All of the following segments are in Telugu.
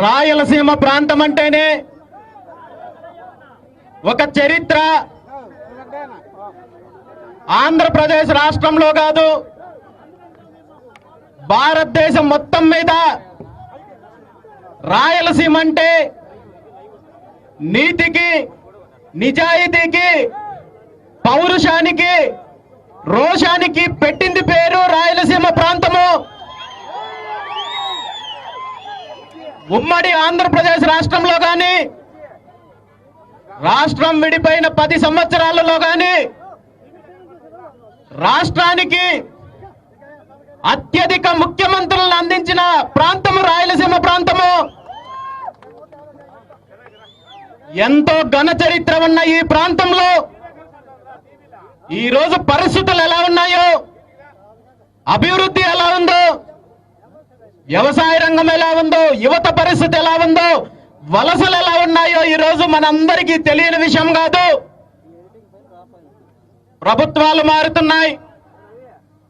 రాయలసీమ ప్రాంతం అంటేనే ఒక చరిత్ర. ఆంధ్రప్రదేశ్ రాష్ట్రంలో కాదు, భారతదేశం మొత్తం మీద రాయలసీమ అంటే నీతికి, నిజాయితీకి, పౌరుషానికి, రోషానికి పెట్టింది పేరు రాయలసీమ ప్రాంతము. ఉమ్మడి ఆంధ్రప్రదేశ్ రాష్ట్రంలో గాని, రాష్ట్రం విడిపోయిన 10 సంవత్సరాలలో గాని రాష్ట్రానికి అత్యధిక ముఖ్యమంత్రులను అందించిన ప్రాంతము రాయలసీమ ప్రాంతము. ఎంతో ఘన చరిత్ర ఉన్న ఈ ప్రాంతంలో ఈ రోజు పరిస్థితులు ఎలా ఉన్నాయో, అభివృద్ధి ఎలా ఉందో, వ్యవసాయ రంగం ఎలా ఉందో, యువత పరిస్థితి ఎలా ఉందో, వలసలు ఎలా ఉన్నాయో ఈ రోజు మనందరికీ తెలియని విషయం కాదు. ప్రభుత్వాలు మారుతున్నాయి,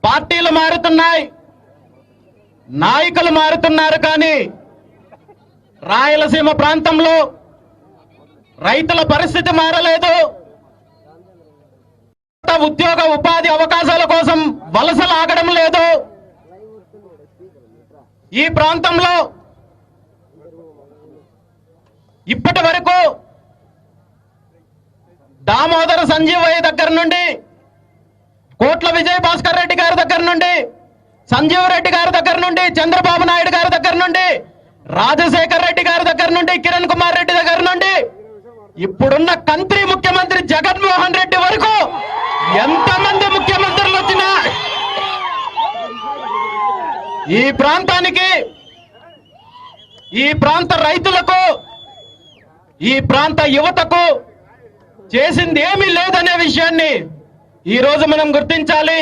పార్టీలు మారుతున్నాయి, నాయకులు మారుతున్నారు, కానీ రాయలసీమ ప్రాంతంలో రైతుల పరిస్థితి మారలేదు. ఉద్యోగ ఉపాధి అవకాశాల కోసం వలసలు ఆగడం లేదు. ఈ ప్రాంతంలో ఇప్పటి వరకు దామోదర సంజీవయ్య దగ్గర నుండి, కోట్ల విజయ భాస్కర్ రెడ్డి గారి దగ్గర నుండి, సంజీవ్ రెడ్డి గారి దగ్గర నుండి, చంద్రబాబు నాయుడు గారి దగ్గర నుండి, రాజశేఖర్ రెడ్డి గారి దగ్గర నుండి, కిరణ్ కుమార్ రెడ్డి దగ్గర నుండి, ఇప్పుడున్న కంత్రి ముఖ్యమంత్రి జగన్మోహన్ రెడ్డి వరకు ఎంతమంది ముఖ్యమంత్రులు వచ్చినా ఈ ప్రాంతానికి, ఈ ప్రాంత రైతులకు, ఈ ప్రాంత యువతకు చేసింది ఏమీ లేదనే విషయాన్ని ఈ రోజు మనం గుర్తించాలి.